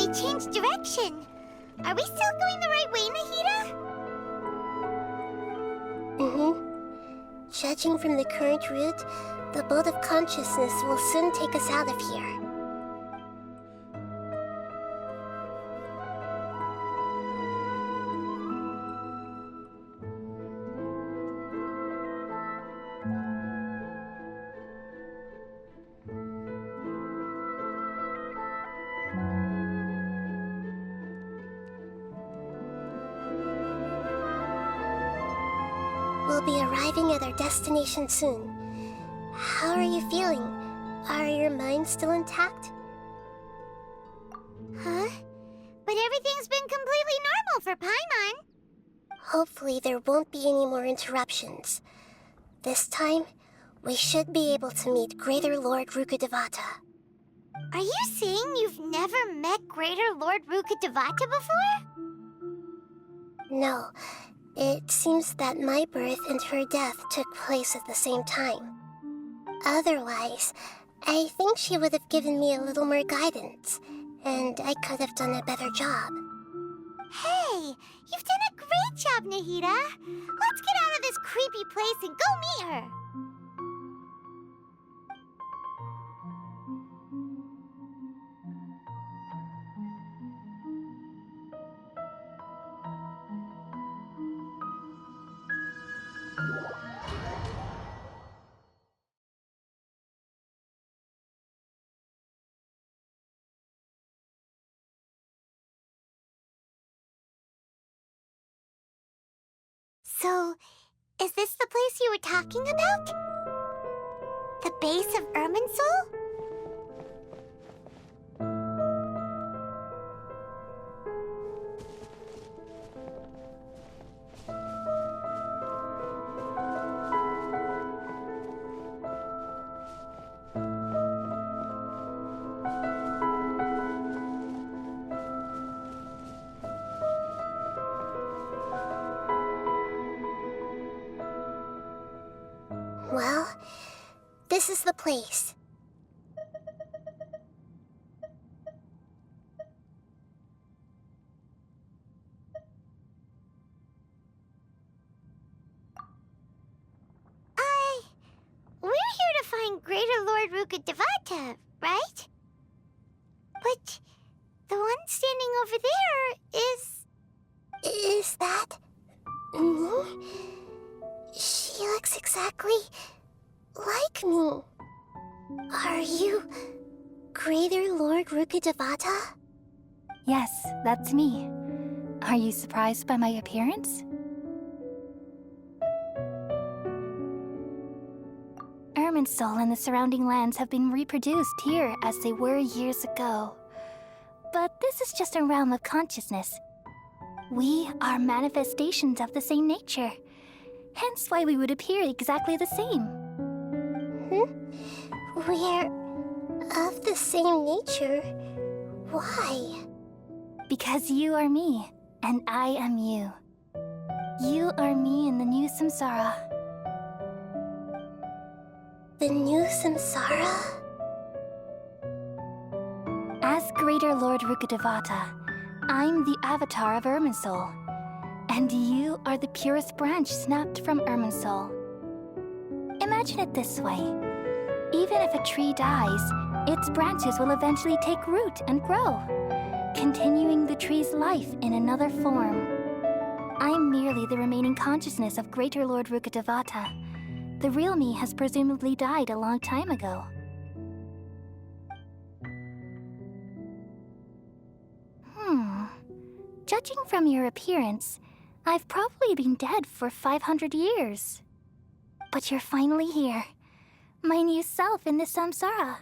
they changed direction. Are we still going the right way, Nahida? Judging from the current route, the boat of consciousness will soon take us out of here. We'll be arriving at our destination soon. How are you feeling? Are your minds still intact? Huh? But everything's been completely normal for Paimon. Hopefully there won't be any more interruptions. This time, we should be able to meet Greater Lord Rukkhadevata. Are you saying you've never met Greater Lord Rukkhadevata before? No. It seems that my birth and her death took place at the same time. Otherwise, I think she would have given me a little more guidance, and I could have done a better job. Hey, you've done a great job, Nahida. Let's get out of this creepy place and go meet her. So, is this the place you were talking about? The base of Irminsul? Well, this is the place. We're here to find Greater Lord Rukkhadevata, right? But the one standing over there is... Is that me? She looks exactly like me. Are you Greater Lord Rukkhadevata? Yes, that's me. Are you surprised by my appearance? Irminsul and the surrounding lands have been reproduced here as they were years ago. But this is just a realm of consciousness. We are manifestations of the same nature. Hence why we would appear exactly the same. We're of the same nature. Why? Because you are me, and I am you. You are me in the new samsara. The new samsara? As Greater Lord Rukkhadevata, I'm the avatar of Irminsul, and you are the purest branch snapped from Irminsul. Imagine it this way. Even if a tree dies, its branches will eventually take root and grow, continuing the tree's life in another form. I'm merely the remaining consciousness of Greater Lord Rukkhadevata. The real me has presumably died a long time ago. Judging from your appearance, I've probably been dead for 500 years. But you're finally here. My new self in the samsara.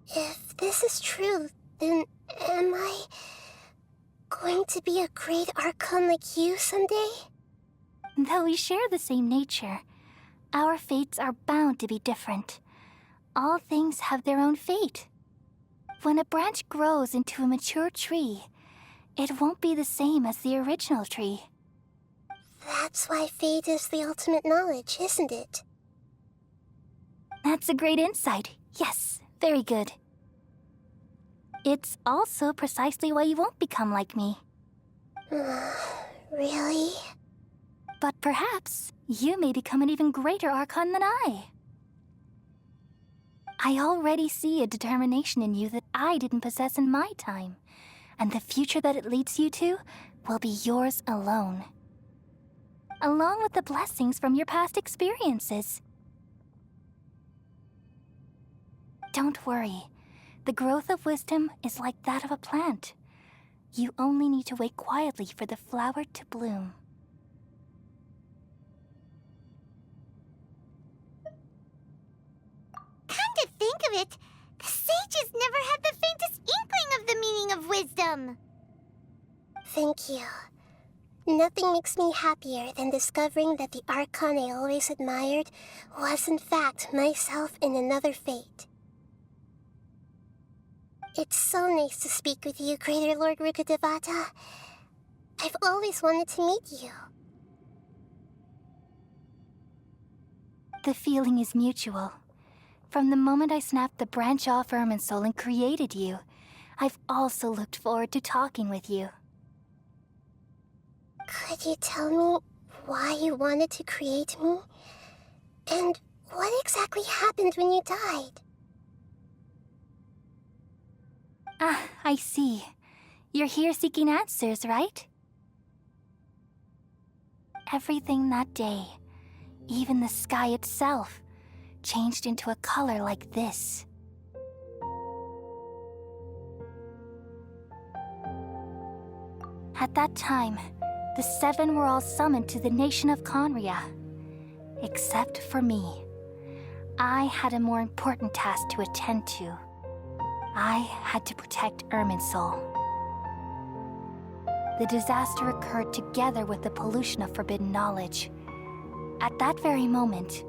If this is true, then am I going to be a great Archon like you someday? Though we share the same nature, our fates are bound to be different. All things have their own fate. When a branch grows into a mature tree, it won't be the same as the original tree. That's why fate is the ultimate knowledge, isn't it? That's a great insight. Yes, very good. It's also precisely why you won't become like me. Really? But perhaps you may become an even greater Archon than I. I already see a determination in you that I didn't possess in my time, and the future that it leads you to will be yours alone, along with the blessings from your past experiences. Don't worry. The growth of wisdom is like that of a plant. You only need to wait quietly for the flower to bloom. Come to think of it, the sages never had the faintest inkling of the meaning of wisdom. Thank you. Nothing makes me happier than discovering that the Archon I always admired was in fact myself in another fate. It's so nice to speak with you, Greater Lord Rukkhadevata. I've always wanted to meet you. The feeling is mutual. From the moment I snapped the branch off Irminsul and created you, I've also looked forward to talking with you. Could you tell me why you wanted to create me? And what exactly happened when you died? Ah, I see. You're here seeking answers, right? Everything that day, even the sky itself, changed into a color like this. At that time, the seven were all summoned to the nation of Conria. Except for me. I had a more important task to attend to. I had to protect Irminsul. The disaster occurred together with the pollution of forbidden knowledge. At that very moment,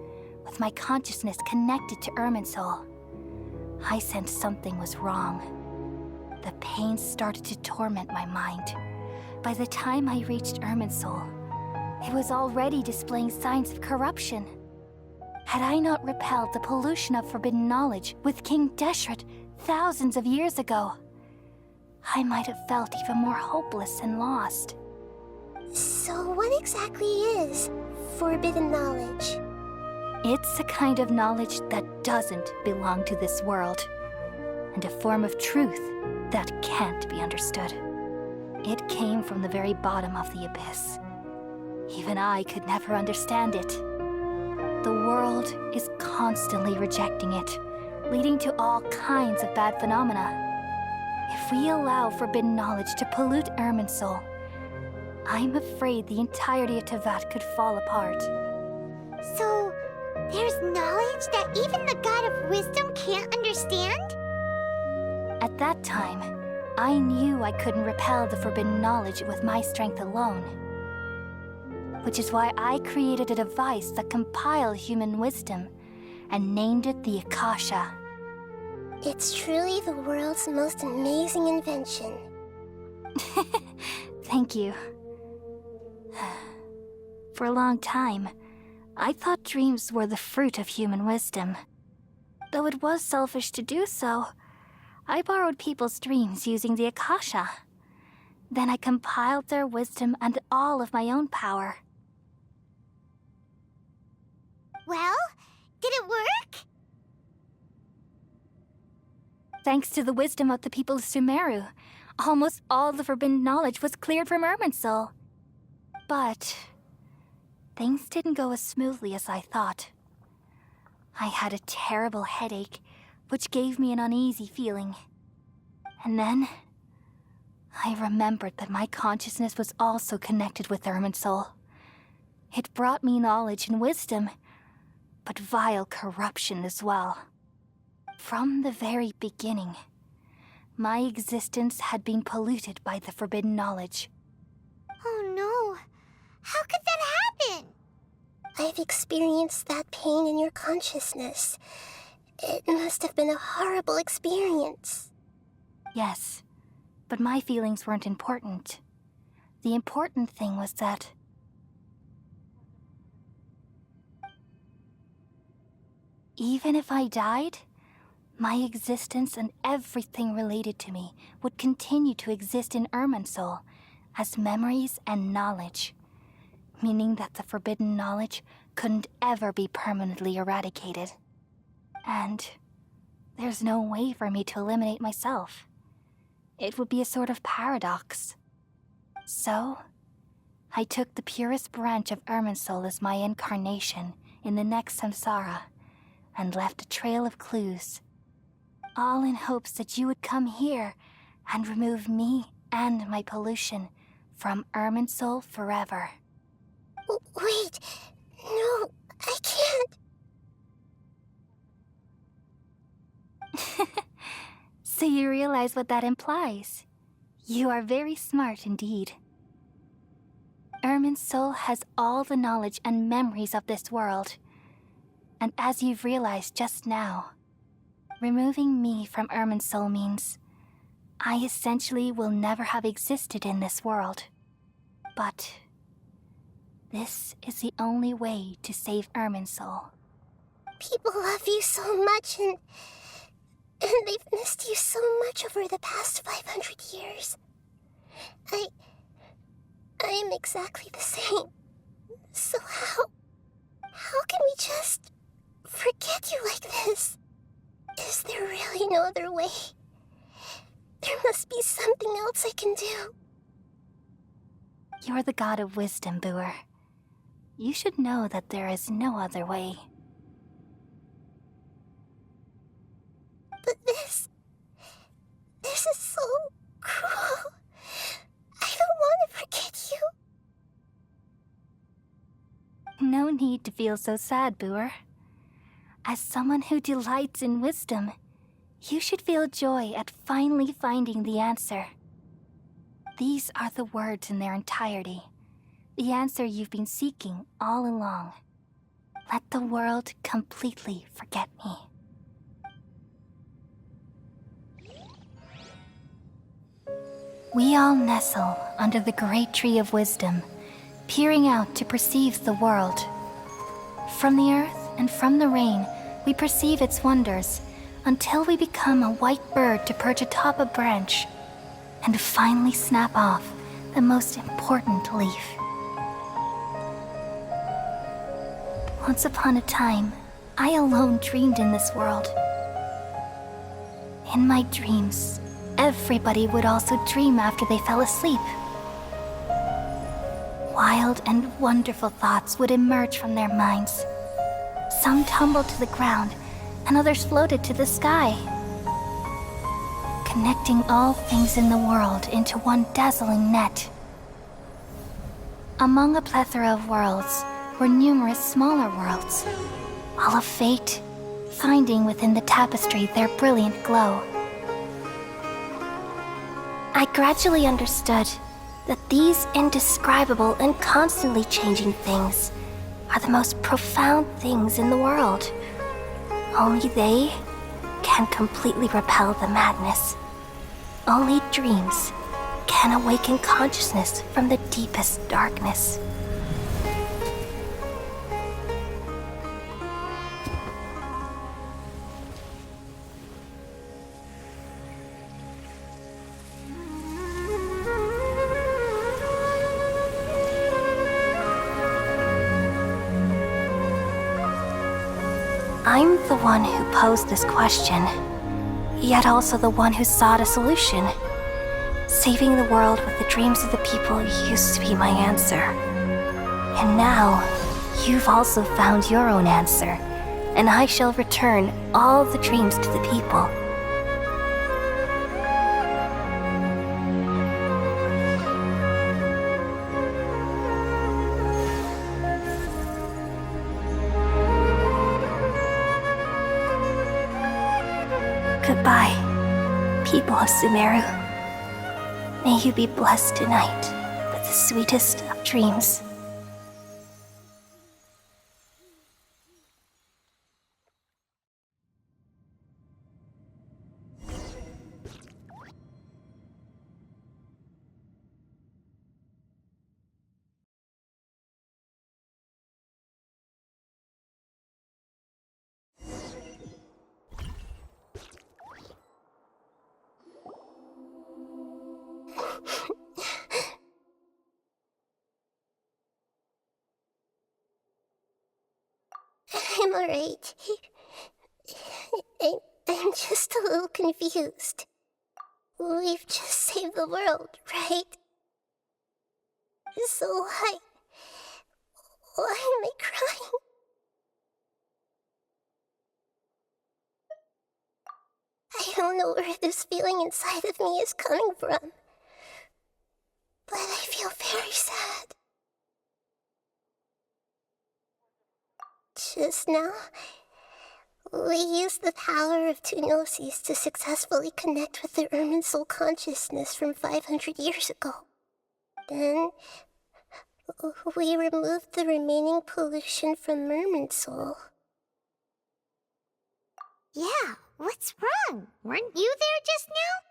with my consciousness connected to Irminsul, I sensed something was wrong. The pain started to torment my mind. By the time I reached Irminsul, it was already displaying signs of corruption. Had I not repelled the pollution of forbidden knowledge with King Deshret thousands of years ago, I might have felt even more hopeless and lost. So what exactly is forbidden knowledge? It's a kind of knowledge that doesn't belong to this world, and a form of truth that can't be understood. It came from the very bottom of the abyss. Even I could never understand it. The world is constantly rejecting it, leading to all kinds of bad phenomena. If we allow forbidden knowledge to pollute Irminsul, I'm afraid the entirety of Teyvat could fall apart. So, there's knowledge that even the God of wisdom can't understand? At that time, I knew I couldn't repel the forbidden knowledge with my strength alone. Which is why I created a device that compiled human wisdom and named it the Akasha. It's truly the world's most amazing invention. Thank you. For a long time, I thought dreams were the fruit of human wisdom. Though it was selfish to do so, I borrowed people's dreams using the Akasha. Then I compiled their wisdom and all of my own power. Well, did it work? Thanks to the wisdom of the people of Sumeru, almost all the forbidden knowledge was cleared from Irminsul. But things didn't go as smoothly as I thought. I had a terrible headache, which gave me an uneasy feeling. And then I remembered that my consciousness was also connected with Irminsul. It brought me knowledge and wisdom, but vile corruption as well. From the very beginning, my existence had been polluted by the forbidden knowledge. Oh no. How could that happen? I've experienced that pain in your consciousness. It must have been a horrible experience. Yes, but my feelings weren't important. The important thing was that Even if I died, my existence and everything related to me would continue to exist in Irminsul as memories and knowledge, meaning that the forbidden knowledge couldn't ever be permanently eradicated. And there's no way for me to eliminate myself. It would be a sort of paradox. So, I took the purest branch of Irminsul as my incarnation in the next samsara, and left a trail of clues, all in hopes that you would come here and remove me and my pollution from Irminsul forever. Wait, no, I can't. So you realize what that implies. You are very smart indeed. Irminsul has all the knowledge and memories of this world. And as you've realized just now, removing me from Irminsul means I essentially will never have existed in this world. But this is the only way to save Irminsul. People love you so much, and they've missed you so much over the past 500 years. I am exactly the same. So how can we just forget you like this? Is there really no other way? There must be something else I can do. You're the god of wisdom, Booer. You should know that there is no other way. But this is so cruel. I don't want to forget you. No need to feel so sad, Booer. As someone who delights in wisdom, you should feel joy at finally finding the answer. These are the words in their entirety, the answer you've been seeking all along. Let the world completely forget me. We all nestle under the great tree of wisdom, peering out to perceive the world. From the earth and from the rain, we perceive its wonders until we become a white bird to perch atop a branch and finally snap off the most important leaf. Once upon a time, I alone dreamed in this world. In my dreams, everybody would also dream after they fell asleep. Wild and wonderful thoughts would emerge from their minds. Some tumbled to the ground, and others floated to the sky, connecting all things in the world into one dazzling net. Among a plethora of worlds were numerous smaller worlds, all of fate, finding within the tapestry their brilliant glow. I gradually understood that these indescribable and constantly changing things are the most profound things in the world. Only they can completely repel the madness. Only dreams can awaken consciousness from the deepest darkness. I'm the one who posed this question, yet also the one who sought a solution. Saving the world with the dreams of the people used to be my answer. And now, you've also found your own answer, and I shall return all the dreams to the people. Goodbye, people of Sumeru. May you be blessed tonight with the sweetest of dreams. I'm alright. I'm just a little confused. We've just saved the world, right? So why am I crying? I don't know where this feeling inside of me is coming from, but I feel very sad. Just now, we used the power of Deuces to successfully connect with the Irminsul consciousness from 500 years ago. Then, we removed the remaining pollution from Irminsul. Yeah, what's wrong? Weren't you there just now?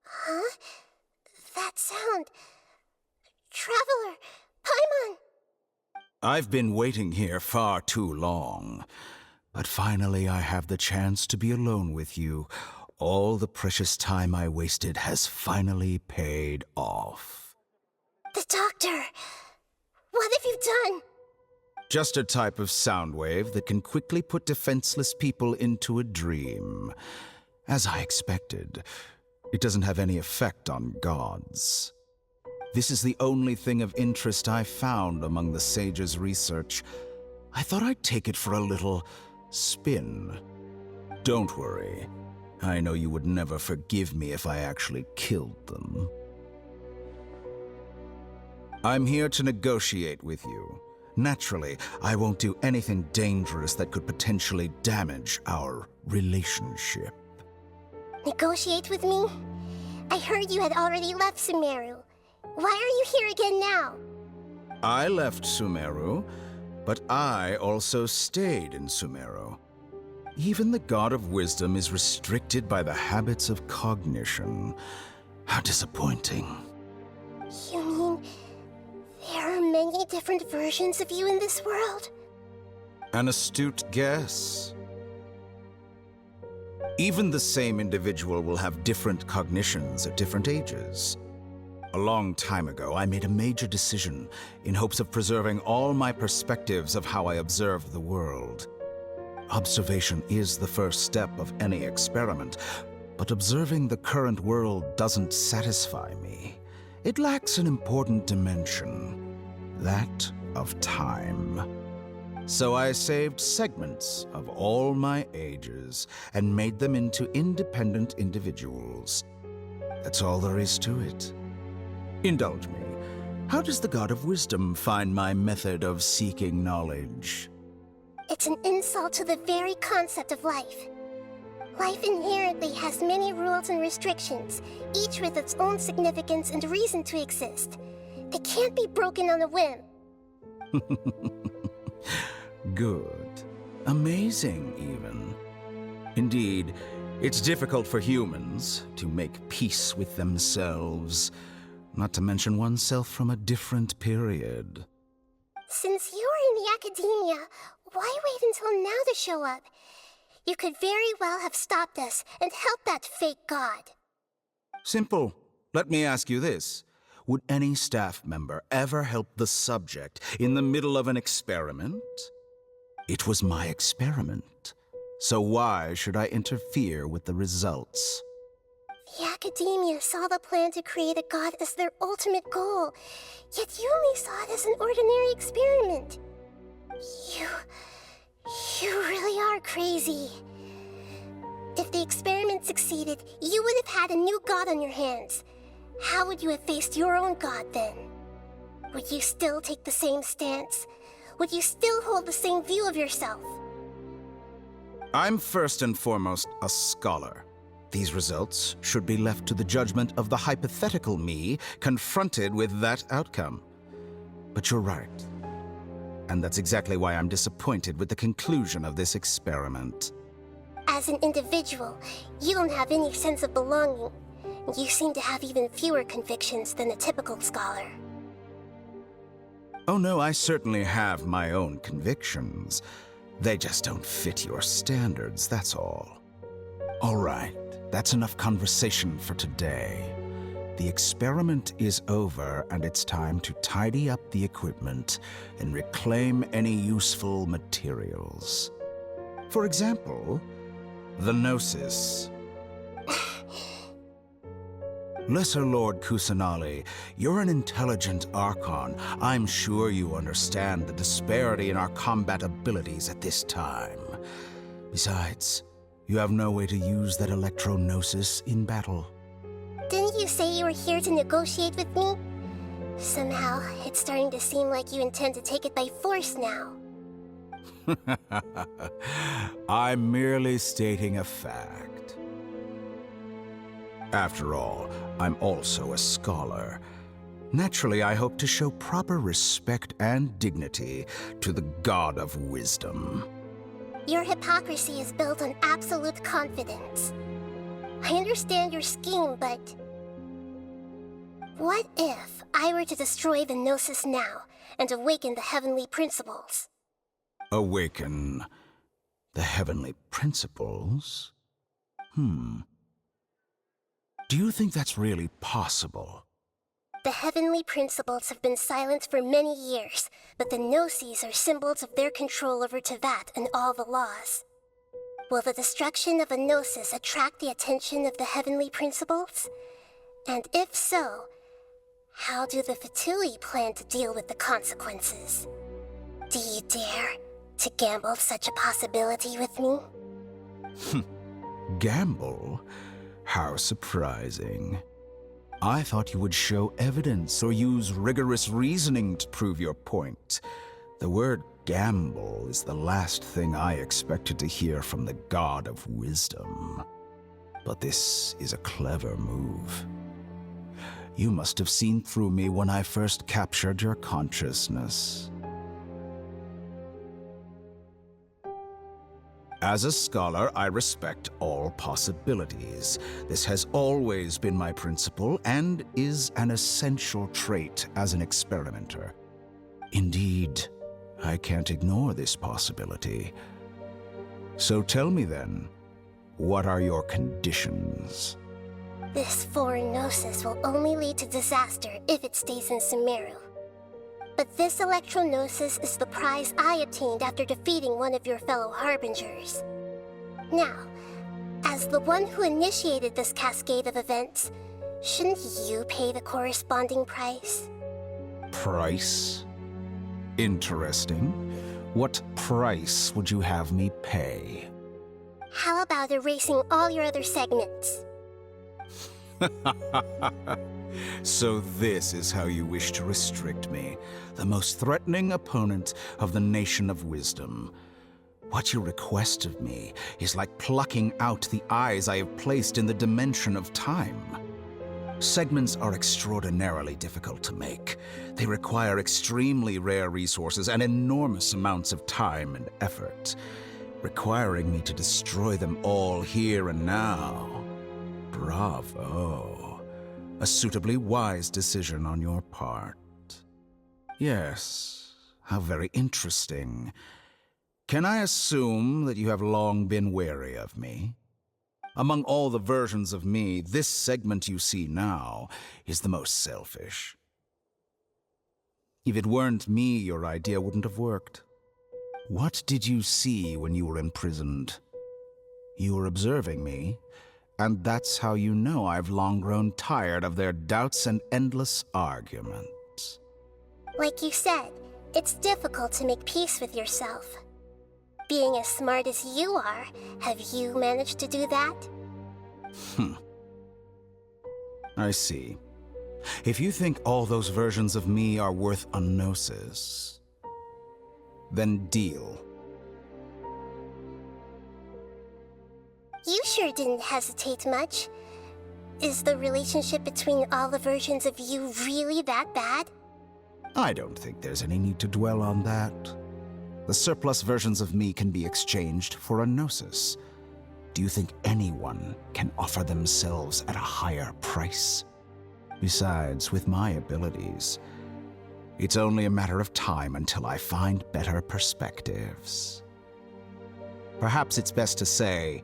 Huh? That sound. Traveler! Paimon! I've been waiting here far too long. But finally I have the chance to be alone with you. All the precious time I wasted has finally paid off. The doctor! What have you done? Just a type of sound wave that can quickly put defenseless people into a dream. As I expected, it doesn't have any effect on gods. This is the only thing of interest I found among the sage's research. I thought I'd take it for a little spin. Don't worry. I know you would never forgive me if I actually killed them. I'm here to negotiate with you. Naturally, I won't do anything dangerous that could potentially damage our relationship. Negotiate with me? I heard you had already left Sumeru. Why are you here again now? I left Sumeru, but I also stayed in Sumeru. Even the God of Wisdom is restricted by the habits of cognition. How disappointing. You mean there are many different versions of you in this world? An astute guess. Even the same individual will have different cognitions at different ages. A long time ago, I made a major decision in hopes of preserving all my perspectives of how I observe the world. Observation is the first step of any experiment, but observing the current world doesn't satisfy me. It lacks an important dimension, that of time. So I saved segments of all my ages and made them into independent individuals. That's all there is to it. Indulge me. How does the God of Wisdom find my method of seeking knowledge? It's an insult to the very concept of life. Life inherently has many rules and restrictions, each with its own significance and reason to exist. They can't be broken on a whim. Good. Amazing, even. Indeed, it's difficult for humans to make peace with themselves, not to mention oneself from a different period. Since you are in the academia, why wait until now to show up? You could very well have stopped us and helped that fake god. Simple. Let me ask you this. Would any staff member ever help the subject in the middle of an experiment? It was my experiment. So why should I interfere with the results? The academia saw the plan to create a god as their ultimate goal, yet you only saw it as an ordinary experiment. You really are crazy. If the experiment succeeded, you would have had a new god on your hands. How would you have faced your own god then? would you still take the same stance? Would you still hold the same view of yourself? I'm first and foremost a scholar. These results should be left to the judgment of the hypothetical me confronted with that outcome. But you're right. And that's exactly why I'm disappointed with the conclusion of this experiment. As an individual, you don't have any sense of belonging. You seem to have even fewer convictions than a typical scholar. Oh no, I certainly have my own convictions. They just don't fit your standards, that's all. All right, that's enough conversation for today. The experiment is over, and it's time to tidy up the equipment and reclaim any useful materials. For example, the Gnosis. Lesser Lord Kusanali, you're an intelligent Archon. I'm sure you understand the disparity in our combat abilities at this time. Besides, you have no way to use that Electro-Gnosis in battle. Didn't you say you were here to negotiate with me? Somehow, it's starting to seem like you intend to take it by force now. I'm merely stating a fact. After all, I'm also a scholar. Naturally, I hope to show proper respect and dignity to the God of Wisdom. Your hypocrisy is built on absolute confidence. I understand your scheme, but... what if I were to destroy the Gnosis now and awaken the heavenly principles? Awaken the heavenly principles? Do you think that's really possible? The heavenly principles have been silent for many years, but the Gnosis are symbols of their control over Teyvat and all the laws. Will the destruction of a Gnosis attract the attention of the heavenly principles? And if so, how do the Fatui plan to deal with the consequences? Do you dare to gamble such a possibility with me? Gamble? How surprising. I thought you would show evidence or use rigorous reasoning to prove your point. The word gamble is the last thing I expected to hear from the God of Wisdom. But this is a clever move. You must have seen through me when I first captured your consciousness. As a scholar, I respect all possibilities. This has always been my principle and is an essential trait as an experimenter. Indeed, I can't ignore this possibility. So tell me then, what are your conditions? This foreign Gnosis will only lead to disaster if it stays in Sumeru. But this Electro-Gnosis is the prize I obtained after defeating one of your fellow Harbingers. Now, as the one who initiated this cascade of events, shouldn't you pay the corresponding price? Price? Interesting. What price would you have me pay? How about erasing all your other segments? So this is how you wish to restrict me, the most threatening opponent of the Nation of Wisdom. What you request of me is like plucking out the eyes I have placed in the dimension of time. Segments are extraordinarily difficult to make. They require extremely rare resources and enormous amounts of time and effort, requiring me to destroy them all here and now. Bravo. A suitably wise decision on your part. Yes, how very interesting. Can I assume that you have long been wary of me? Among all the versions of me, this segment you see now is the most selfish. If it weren't me, your idea wouldn't have worked. What did you see when you were imprisoned? You were observing me, and that's how you know I've long grown tired of their doubts and endless arguments. Like you said, it's difficult to make peace with yourself. Being as smart as you are, have you managed to do that? I see. If you think all those versions of me are worth a gnosis, then deal. You sure didn't hesitate much. Is the relationship between all the versions of you really that bad? I don't think there's any need to dwell on that. The surplus versions of me can be exchanged for a gnosis. Do you think anyone can offer themselves at a higher price? Besides, with my abilities, it's only a matter of time until I find better perspectives. Perhaps it's best to say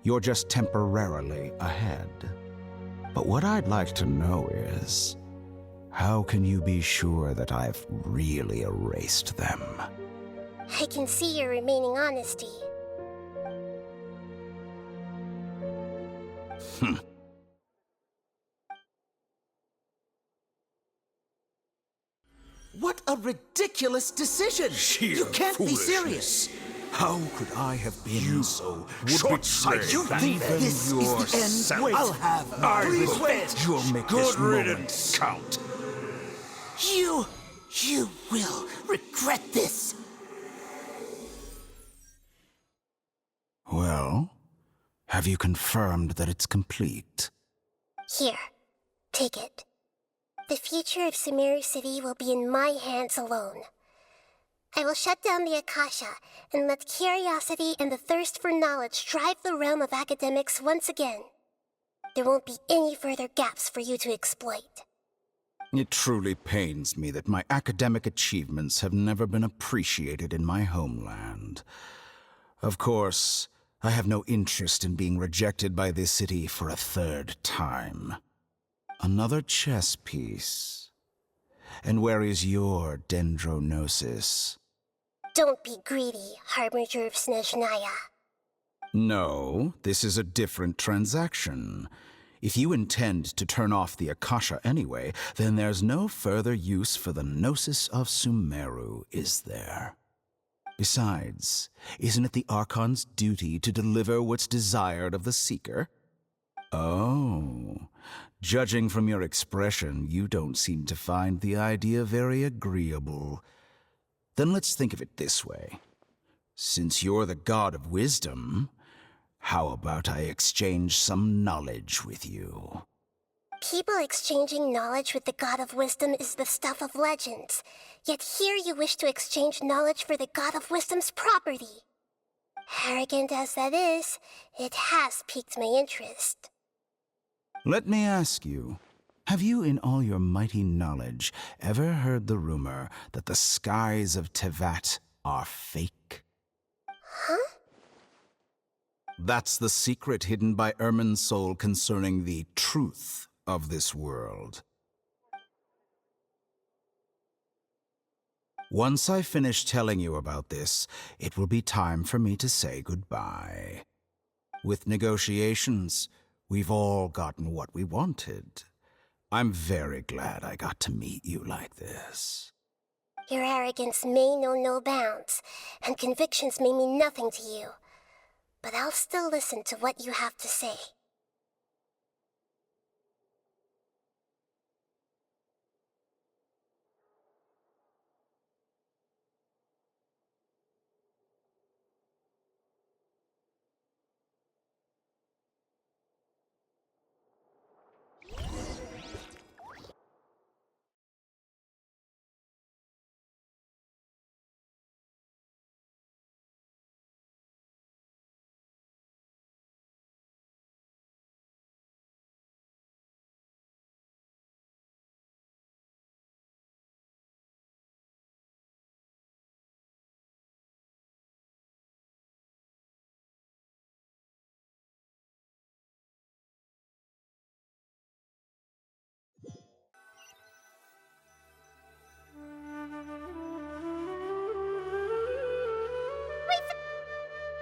you're just temporarily ahead. But what I'd like to know is, how can you be sure that I've really erased them? I can see your remaining honesty. What a ridiculous decision! You can't be serious! How could I have been so short-sighted? You think this is the end? I'll have Please wait! You'll make this moment count. You will regret this! Well, have you confirmed that it's complete? Here, take it. The future of Sumeru City will be in my hands alone. I will shut down the Akasha and let curiosity and the thirst for knowledge drive the realm of academics once again. There won't be any further gaps for you to exploit. It truly pains me that my academic achievements have never been appreciated in my homeland. Of course, I have no interest in being rejected by this city for a third time. Another chess piece. And where is your dendronosis? Don't be greedy, Harbinger of Snezhnaya. No, this is a different transaction. If you intend to turn off the Akasha anyway, then there's no further use for the Gnosis of Sumeru, is there? Besides, isn't it the Archon's duty to deliver what's desired of the Seeker? Oh, judging from your expression, you don't seem to find the idea very agreeable. Then let's think of it this way. Since you're the god of wisdom, how about I exchange some knowledge with you? People exchanging knowledge with the god of wisdom is the stuff of legends. Yet here you wish to exchange knowledge for the god of wisdom's property. Arrogant as that is, it has piqued my interest. Let me ask you, have you in all your mighty knowledge ever heard the rumor that the skies of Tevat are fake? Huh? That's the secret hidden by Irminsul concerning the truth of this world. Once I finish telling you about this, it will be time for me to say goodbye. With negotiations, we've all gotten what we wanted. I'm very glad I got to meet you like this. Your arrogance may know no bounds, and convictions may mean nothing to you. But I'll still listen to what you have to say.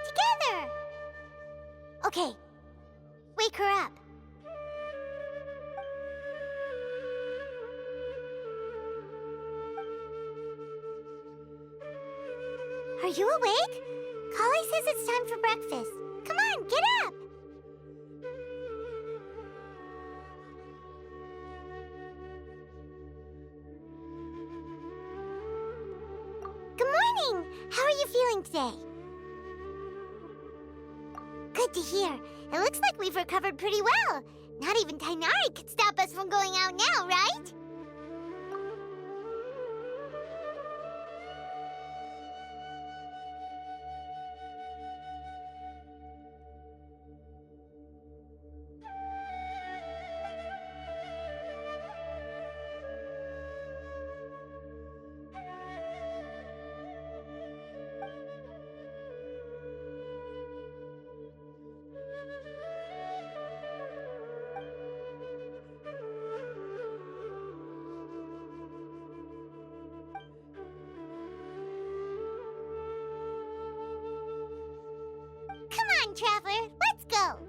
Together! Okay, wake her up. Are you awake? Kali says it's time for breakfast. Come on, get up! morning. How are you feeling today? Good to hear. It looks like we've recovered pretty well. Not even Tainari could stop us from going out now, right? Come on, Traveler, let's go!